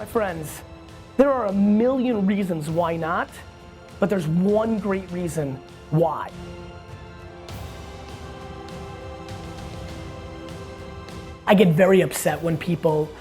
My friends, there are a million reasons why not, but there's one great reason why. I get very upset when people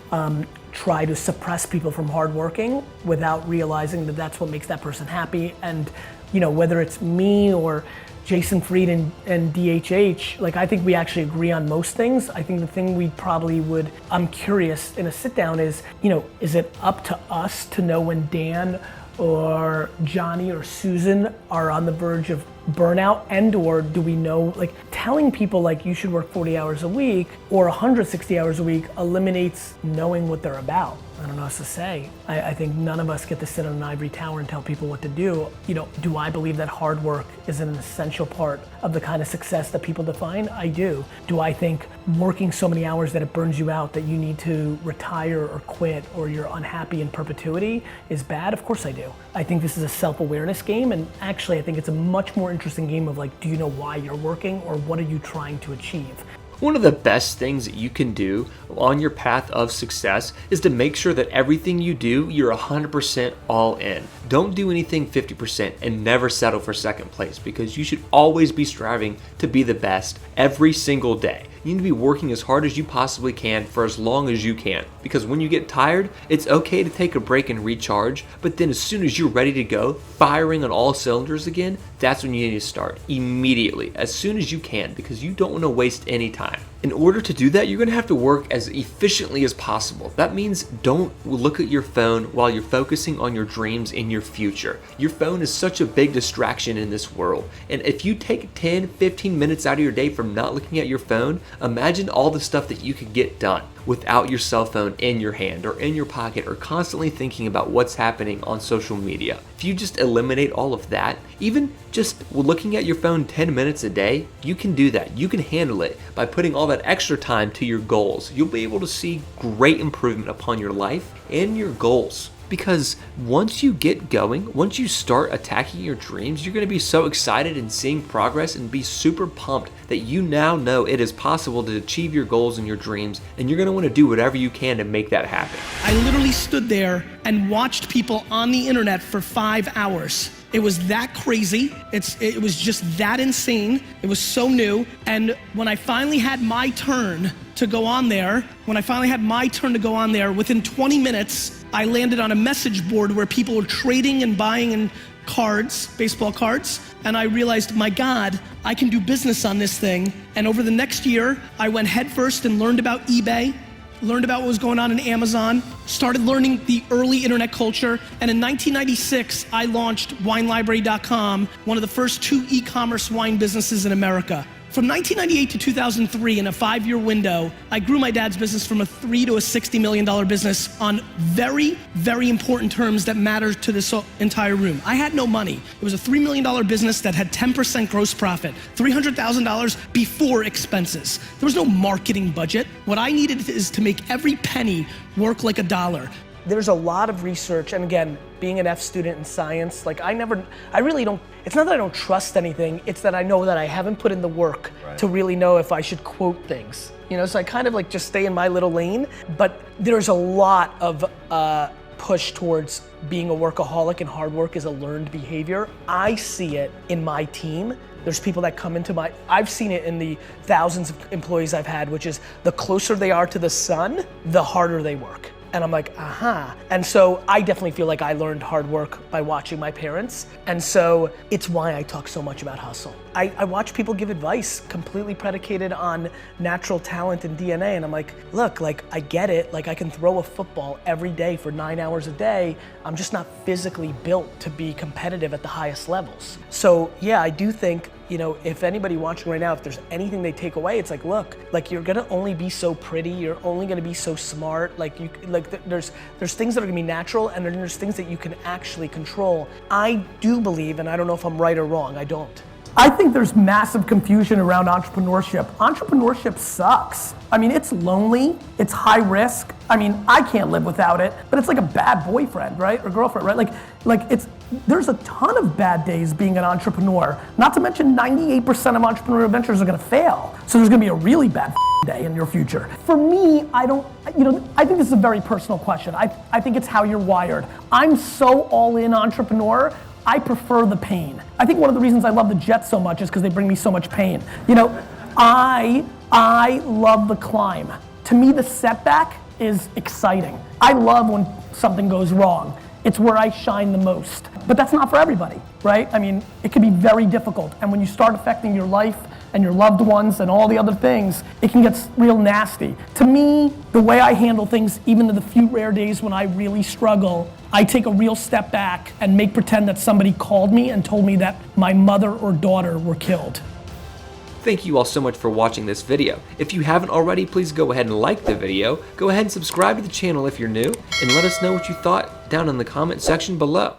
try to suppress people from hard working without realizing that that's what makes that person happy. And whether it's me or Jason Fried and DHH, like I think we actually agree on most things. I think the thing we probably would, I'm curious in a sit down is it up to us to know when Dan or Johnny or Susan are on the verge of burnout, and or do we know, like telling people like you should work 40 hours a week or 160 hours a week eliminates knowing what they're about. I don't know what to say. I think none of us get to sit on an ivory tower and tell people what to do. Do I believe that hard work is an essential part of the kind of success that people define? I do. Do I think working so many hours that it burns you out that you need to retire or quit or you're unhappy in perpetuity is bad? Of course I do. I think this is a self-awareness game, and actually I think it's a much more interesting game of like, do you know why you're working or what are you trying to achieve? One of the best things that you can do on your path of success is to make sure that everything you do, you're 100% all in. Don't do anything 50% and never settle for second place, because you should always be striving to be the best every single day. You need to be working as hard as you possibly can for as long as you can, because when you get tired, it's okay to take a break and recharge, but then as soon as you're ready to go, firing on all cylinders again, that's when you need to start immediately, as soon as you can, because you don't want to waste any time. In order to do that, you're going to have to work as efficiently as possible. That means don't look at your phone while you're focusing on your dreams and your future. Your phone is such a big distraction in this world. And if you take 10, 15 minutes out of your day from not looking at your phone, imagine all the stuff that you could get done without your cell phone in your hand or in your pocket or constantly thinking about what's happening on social media. If you just eliminate all of that, even just looking at your phone 10 minutes a day, you can do that. You can handle it by putting all that extra time to your goals. You'll be able to see great improvement upon your life and your goals. Because once you get going, once you start attacking your dreams, you're going to be so excited and seeing progress and be super pumped that you now know it is possible to achieve your goals and your dreams, and you're going to want to do whatever you can to make that happen. I literally stood there and watched people on the internet for 5 hours. It was that crazy. It was just that insane. It was so new. And when I finally had my turn to go on there, within 20 minutes, I landed on a message board where people were trading and buying in cards, baseball cards. And I realized, my God, I can do business on this thing. And over the next year, I went headfirst and learned about eBay, learned about what was going on in Amazon, started learning the early internet culture, and in 1996, I launched WineLibrary.com, one of the first 2 e-commerce wine businesses in America. From 1998 to 2003, in a 5-year window, I grew my dad's business from a $3 to a $60 million business on very, very important terms that matter to this entire room. I had no money. It was a $3 million business that had 10% gross profit, $300,000 before expenses. There was no marketing budget. What I needed is to make every penny work like a dollar. There's a lot of research, and again, being an F student in science, like I really don't, it's not that I don't trust anything, it's that I know that I haven't put in the work to really know if I should quote things. So I kind of like just stay in my little lane, but there's a lot of push towards being a workaholic, and hard work is a learned behavior. I see it in my team. There's people that come into I've seen it in the thousands of employees I've had, which is the closer they are to the sun, the harder they work. And I'm like, aha. And so I definitely feel like I learned hard work by watching my parents. And so it's why I talk so much about hustle. I watch people give advice completely predicated on natural talent and DNA. And I'm like, look, like I get it. Like I can throw a football every day for 9 hours a day. I'm just not physically built to be competitive at the highest levels. So yeah, I do think, if anybody watching right now, if there's anything they take away, it's like, look, like you're gonna only be so pretty, you're only gonna be so smart, there's things that are gonna be natural, and then there's things that you can actually control. I do believe, and I don't know if I'm right or wrong, I don't, I think there's massive confusion around entrepreneurship. Entrepreneurship sucks. I mean, it's lonely, it's high risk. I mean, I can't live without it, but it's like a bad boyfriend, right? Or girlfriend, right? There's a ton of bad days being an entrepreneur. Not to mention 98% of entrepreneurial ventures are gonna fail. So there's gonna be a really bad day in your future. For me, I think this is a very personal question. I think it's how you're wired. I'm so all in entrepreneur, I prefer the pain. I think one of the reasons I love the Jets so much is because they bring me so much pain. I love the climb. To me, the setback is exciting. I love when something goes wrong. It's where I shine the most. But that's not for everybody, right? I mean, it can be very difficult. And when you start affecting your life and your loved ones and all the other things, it can get real nasty. To me, the way I handle things, even in the few rare days when I really struggle, I take a real step back and make pretend that somebody called me and told me that my mother or daughter were killed. Thank you all so much for watching this video. If you haven't already, please go ahead and like the video, go ahead and subscribe to the channel if you're new, and let us know what you thought down in the comment section below.